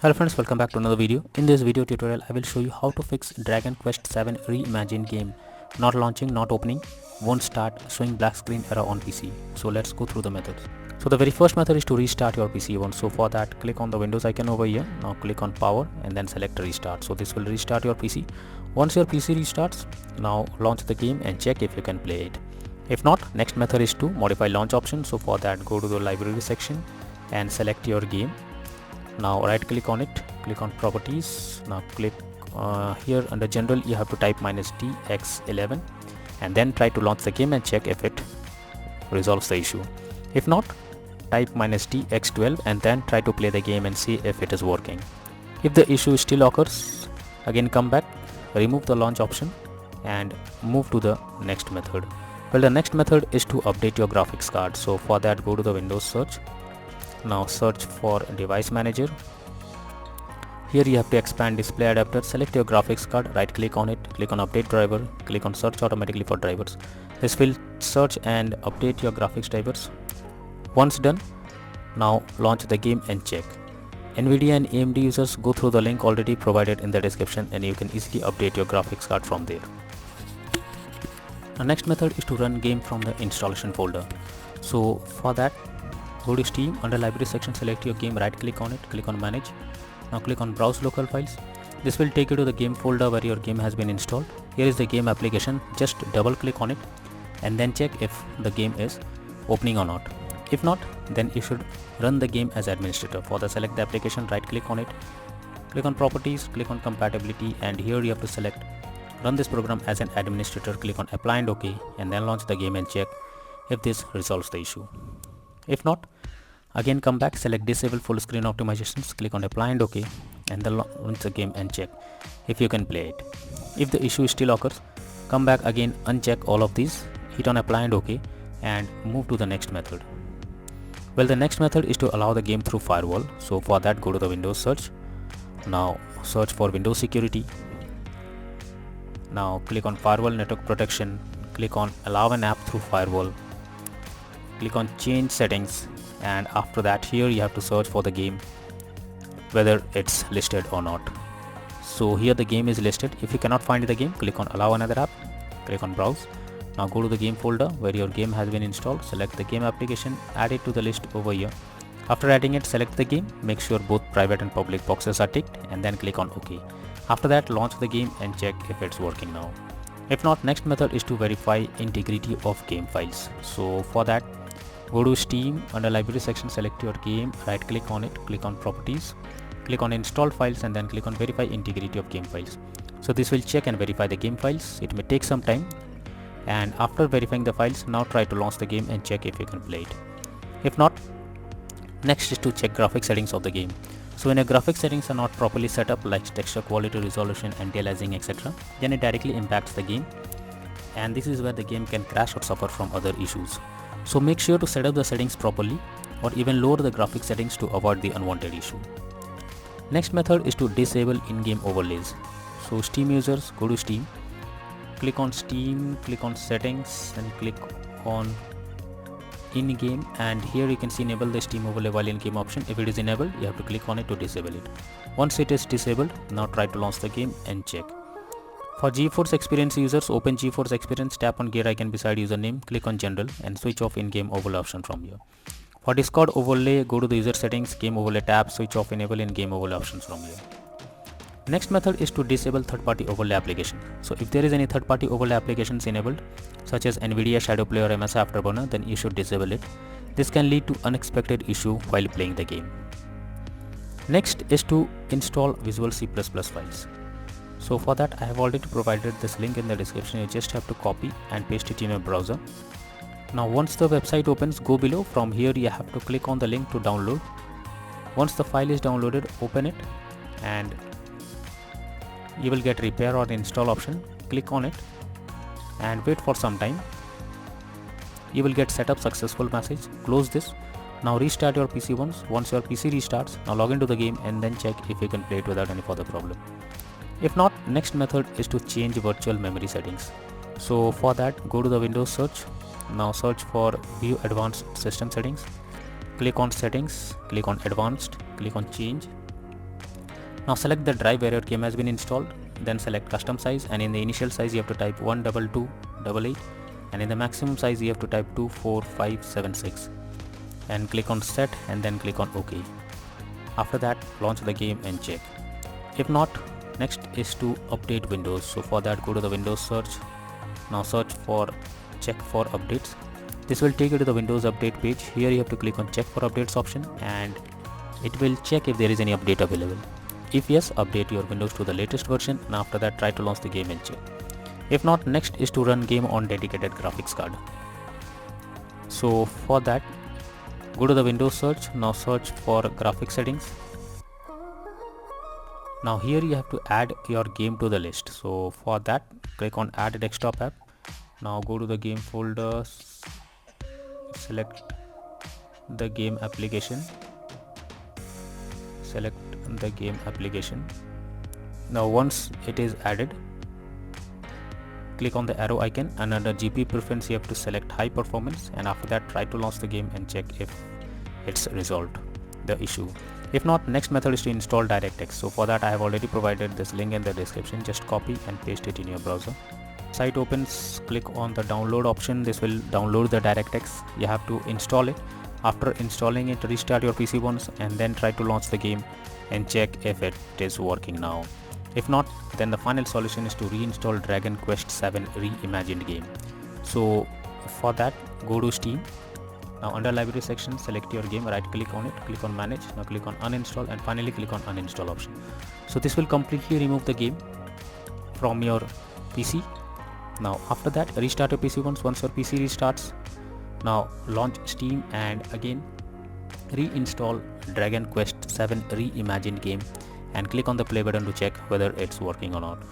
Hello friends, welcome back to another video. In this video tutorial, I will show you how to fix Dragon Quest VII Reimagined game. Not launching, not opening, won't start, showing black screen error on PC. So let's go through the methods. So the very first method is to restart your PC once. So for that, click on the Windows icon over here. Now click on power and then select restart. So this will restart your PC. Once your PC restarts, now launch the game and check if you can play it. If not, next method is to modify launch option. So for that, go to the library section and select your game. Now right click on it, click on properties. Now click here under general, you have to type -tx11 and then try to launch the game and check if it resolves the issue. If not, type -tx12 and then try to play the game and see if it is working. If the issue still occurs, again come back, remove the launch option and move to the next method. Well, the next method is to update your graphics card. So for that, go to the Windows search. Now search for device manager. Here you have to expand display adapter, select your graphics card, right click on it, click on update driver, click on search automatically for drivers. This will search and update your graphics drivers. Once done, now launch the game and check. Nvidia and AMD users, go through the link already provided in the description and you can easily update your graphics card from there. The next method is to run game from the installation folder. So for that, go to Steam, under library section select your game, right click on it, click on manage. Now click on browse local files. This will take you to the game folder where your game has been installed. Here is the game application, just double click on it and then check if the game is opening or not. If not, then you should run the game as administrator. For the select the application, right click on it, click on properties, click on compatibility and here you have to select run this program as an administrator, click on apply and OK and then launch the game and check if this resolves the issue. If not, again come back, select disable full screen optimizations, click on apply and OK and then launch the game and check if you can play it. If the issue still occurs, come back again, uncheck all of these, hit on apply and OK and move to the next method. Well, the next method is to allow the game through firewall. So for that, go to the Windows search. Now search for Windows security. Now click on firewall network protection, click on allow an app through firewall. Click on change settings and after that here you have to search for the game whether it's listed or not. So here the game is listed. If you cannot find the game, click on allow another app, click on browse. Now go to the game folder where your game has been installed, select the game application, add it to the list over here. After adding it, select the game, make sure both private and public boxes are ticked and then click on OK. After that, launch the game and check if it's working now. If not, next method is to verify integrity of game files. So for that, go to Steam, under library section select your game, right click on it, click on properties, click on install files and then click on verify integrity of game files. So this will check and verify the game files. It may take some time and after verifying the files, now try to launch the game and check if you can play it. If not, next is to check graphic settings of the game. So when your graphic settings are not properly set up like texture quality, resolution, anti-aliasing, etc., then it directly impacts the game and this is where the game can crash or suffer from other issues. So make sure to set up the settings properly or even lower the graphic settings to avoid the unwanted issue. Next method is to disable in-game overlays. So Steam users, go to Steam, click on Steam, click on settings and click on in-game and here you can see enable the Steam overlay while in-game option. If it is enabled, you have to click on it to disable it. Once it is disabled, now try to launch the game and check. For GeForce Experience users, open GeForce Experience, tap on gear icon beside username, click on general and switch off in-game overlay option from here. For Discord overlay, go to the user settings, game overlay tab, switch off enable in-game overlay options from here. Next method is to disable third-party overlay application. So if there is any third-party overlay applications enabled, such as Nvidia Shadow Play or MS Afterburner, then you should disable it. This can lead to unexpected issue while playing the game. Next is to install Visual C++ files. So for that, I have already provided this link in the description. You just have to copy and paste it in your browser. Now once the website opens, go below. From here you have to click on the link to download. Once the file is downloaded, open it and you will get repair or install option. Click on it and wait for some time. You will get setup successful message. Close this. Now restart your PC once. Once your PC restarts, now log into the game and then check if you can play it without any further problem. If not, next method is to change virtual memory settings. So for that, go to the Windows search. Now search for view advanced system settings. Click on settings, click on advanced, click on change. Now select the drive where your game has been installed, then select custom size, and in the initial size you have to type 12288, and in the maximum size you have to type 24576, and click on set and then click on OK. After that, launch the game and check. If not, next is to update Windows. So for that, go to the Windows search. Now search for check for updates. This will take you to the Windows update page. Here you have to click on check for updates option, and it will check if there is any update available. If yes, update your Windows to the latest version, and after that try to launch the game and check. If not, next is to run game on dedicated graphics card. So for that, go to the Windows search. Now search for graphics settings. Now here you have to add your game to the list. So for that, click on add desktop app. Now go to the game folder, select the game application, select the game application. Now once it is added, click on the arrow icon, and under GPU preference you have to select high performance, and after that try to launch the game and check if it's resolved the issue. If not, next method is to install DirectX. So for that I have already provided this link in the description. Just copy and paste it in your browser. Site opens, click on the download option. This will download the DirectX. You have to install it. After installing it, restart your PC once and then try to launch the game and check if it is working now. If not, then the final solution is to reinstall Dragon Quest VII Reimagined game. So for that, go to Steam. Now under library section, select your game, right click on it, click on manage, now click on uninstall, and finally click on uninstall option. So this will completely remove the game from your PC. Now after that, restart your PC once your PC restarts. Now launch Steam and again reinstall Dragon Quest VII Reimagined game and click on the play button to check whether it's working or not.